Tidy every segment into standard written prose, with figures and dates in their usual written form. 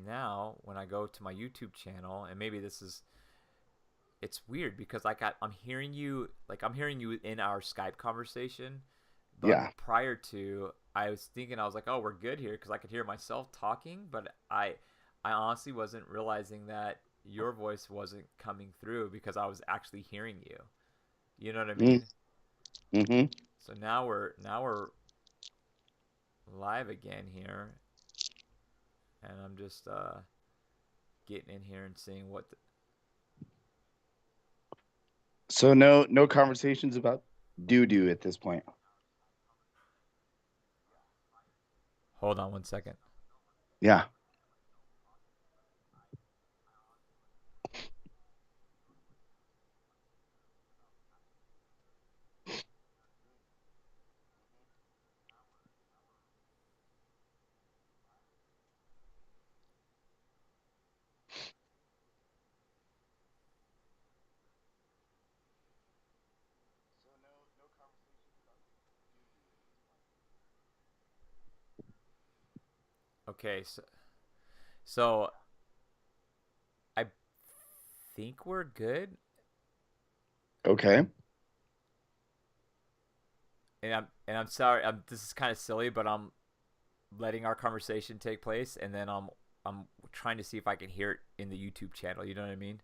now when I go to my YouTube channel, and maybe it's weird because I'm hearing you, like I'm hearing you in our Skype conversation, but Yeah. prior to, I was thinking, I was like, oh, we're good here because I could hear myself talking, but I honestly wasn't realizing that your voice wasn't coming through because I was actually hearing you. You know what I Mm, mean? mm-hmm. So now we're live again here, and I'm just getting in here and seeing what. So no conversations about doo doo at this point. Hold on one second. Yeah. Okay, so I think we're good, Okay. and I'm sorry. This is kind of silly, but I'm letting our conversation take place, and then I'm trying to see if I can hear it in the YouTube channel. You know what I mean?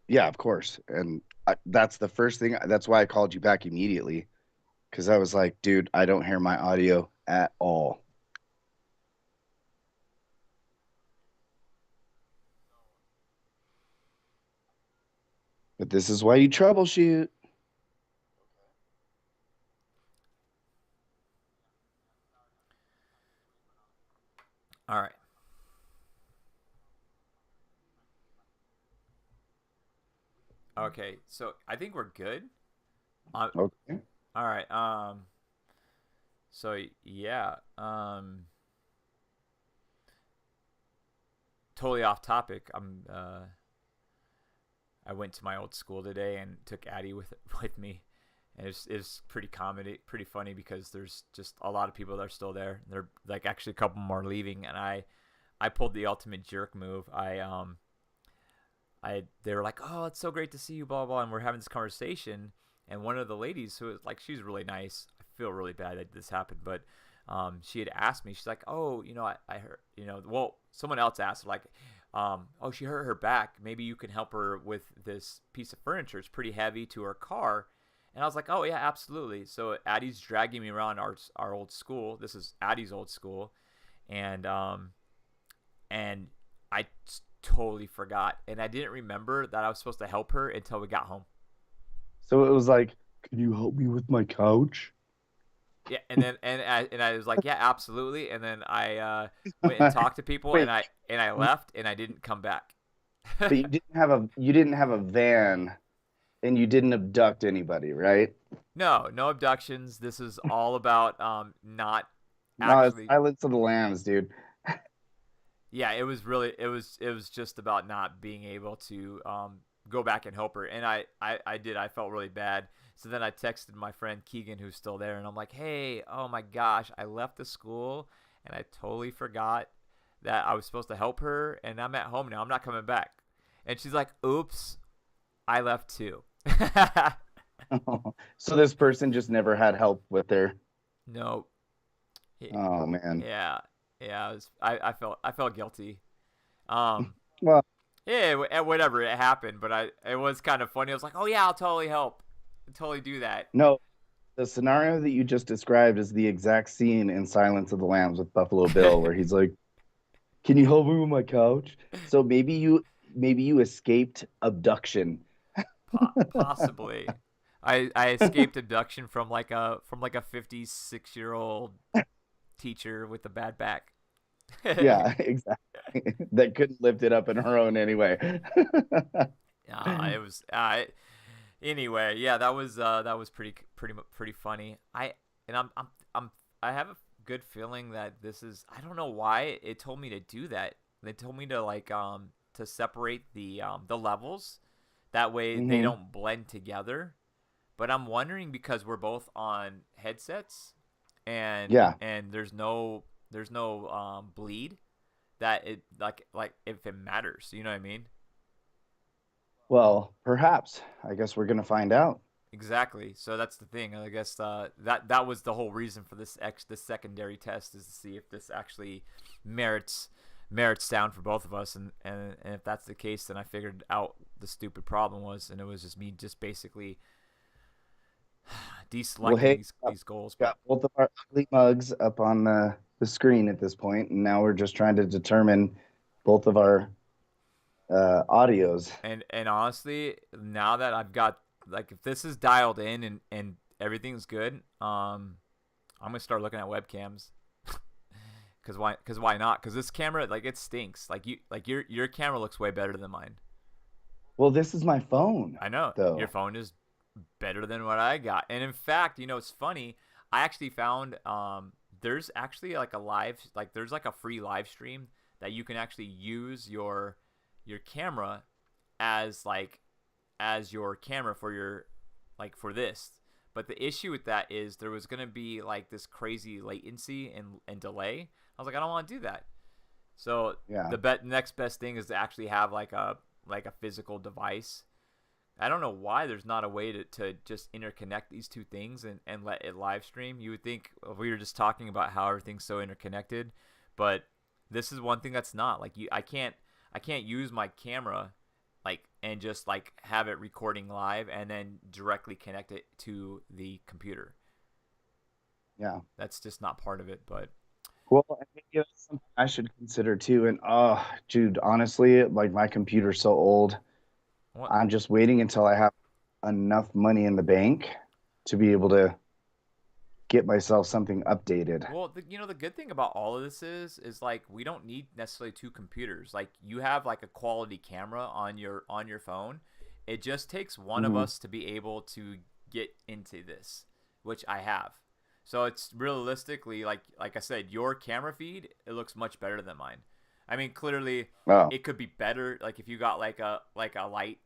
Yeah, of course. And that's the first thing. That's why I called you back immediately because I was like, dude, I don't hear my audio at all. But this is why you troubleshoot. All right. Okay. So I think we're good. Uh, Okay. all right. So yeah. Totally off topic. I went to my old school today and took Addie with me, and it's pretty funny because there's just a lot of people that are still there. They're like actually a couple more leaving, and I pulled the ultimate jerk move. I they were like, oh, it's so great to see you, blah blah, and we're having this conversation, and one of the ladies who was like, she's really nice. I feel really bad that this happened, but she had asked me. She's like, oh, I heard, well, someone else asked like, oh, she hurt her back. Maybe you can help her with this piece of furniture. It's pretty heavy to her car. And I was like, oh yeah, absolutely. So Addie's dragging me around our old school. This is Addie's old school, and I totally forgot, and I didn't remember that I was supposed to help her until we got home. So it was like, can you help me with my couch? Yeah, and I was like, yeah, absolutely. And then I went and talked to people, and Wait, I left, and I didn't come back. but you didn't have a van and you didn't abduct anybody, right? No, no abductions. This is all about not No, it's actually. Silence of the Lambs, dude. Yeah, it was just about not being able to go back and help her, and I did. I felt really bad. So then I texted my friend Keegan, who's still there, and I'm like, hey, oh my gosh, I left the school and I totally forgot that I was supposed to help her, and I'm at home now. I'm not coming back. And she's like, oops, I left too. So this person just never had help with their. No, Oh man. yeah, yeah. I felt guilty. Um, Well, yeah, whatever, it happened, but it was kind of funny. I was like, oh yeah, I'll totally help, I'll totally do that. no, the scenario that you just described is the exact scene in Silence of the Lambs with Buffalo Bill, where he's like, "Can you help me with my couch?" So maybe you escaped abduction. Possibly. I escaped abduction from like a 56-year-old teacher with a bad back. Yeah, exactly. That couldn't lift it up in her own anyway. It was anyway. Yeah, that was pretty funny. I have a good feeling that this is. I don't know why it told me to do that. They told me to like to separate the levels. That way they Hmm. don't blend together. But I'm wondering because we're both on headsets, and Yeah. there's no bleed. that it like if it matters. You know what I mean? Well, perhaps. I guess we're gonna find out. Exactly. So that's the thing. I guess that was the whole reason for this secondary test, is to see if this actually merits sound for both of us, and if that's the case, then I figured out the stupid problem was, and it was just me just basically Well, deselecting hey, these goals. But got both of our ugly mugs up on the screen at this point, and now we're just trying to determine both of our audios. and honestly, now that I've got, like, if this is dialed in and everything's good, I'm gonna start looking at webcams. Cause why not? Cause this camera, like, it stinks. Like your camera looks way better than mine. Well, this is my phone, I know your though. phone is better than what I got. And in fact, it's funny. I actually found there's actually like there's like a free live stream that you can actually use your camera as your camera for your, like, for this. But the issue with that is there was gonna be like this crazy latency and delay. I was like, I don't want to do that. So Yeah. the next best thing is to actually have like a physical device. I don't know why there's not a way to just interconnect these two things and let it live stream. You would think, we were just talking about how everything's so interconnected, but this is one thing that's not. Like, I can't use my camera, like, and just like have it recording live and then directly connect it to the computer. Yeah. That's just not part of it. But Well, I think it's something I should consider too. And oh, Jude, honestly, like my computer's so old. what? I'm just waiting until I have enough money in the bank to be able to get myself something updated. Well, the good thing about all of this is like, we don't need necessarily two computers. Like, you have like a quality camera on your phone. It just takes one of Hmm. us to be able to get into this, which I have. So it's realistically, like I said, your camera feed, it looks much better than mine. I mean, clearly Oh, it could be better, like if you got like a light,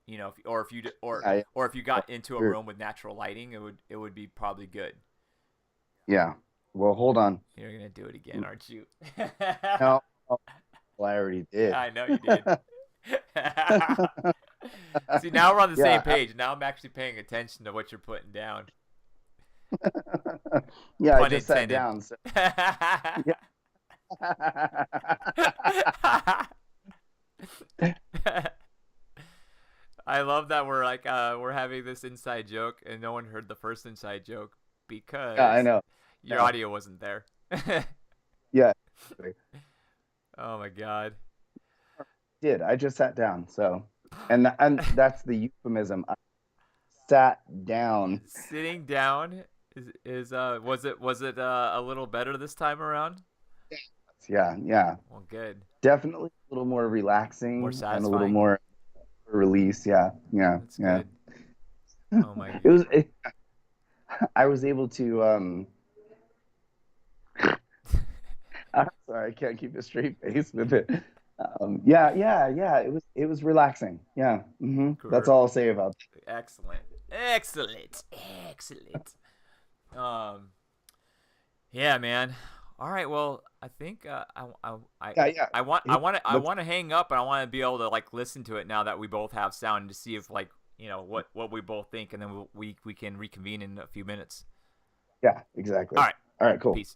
if you I, or if you got into a sure. room with natural lighting, it would be probably good. Yeah. Well, hold on. You're gonna do it again, aren't you? No, oh, well, I already did. I know you did. See, now we're on the same Yeah. page. Now I'm actually paying attention to what you're putting down. Yeah, I Pun just sat intended. down. So, yeah. I love that we're having this inside joke and no one heard the first inside joke Yeah, I because know. your Yeah. audio wasn't there. Yeah. Oh my god. Did. I just sat down. So, and that's the euphemism. I sat down. Sitting down is was it a little better this time around? Yeah, yeah. Well, good. Definitely a little more More relaxing and a little satisfying. more release. Yeah, yeah, That's yeah. good. Oh my. It was. I was able to. I'm sorry, I can't keep a straight face with it. Yeah, yeah, yeah. It was relaxing. Yeah. That's all I'll say about Excellent. Excellent. Excellent. Um. Yeah, man. All right. Well, I think that. Yeah, yeah. I Let's. want to hang up, and I want to be able to, like, listen to it now that we both have sound, to see if, like, what we both think, and then we can reconvene in a few minutes. Yeah, All exactly. right. All right, cool. Peace.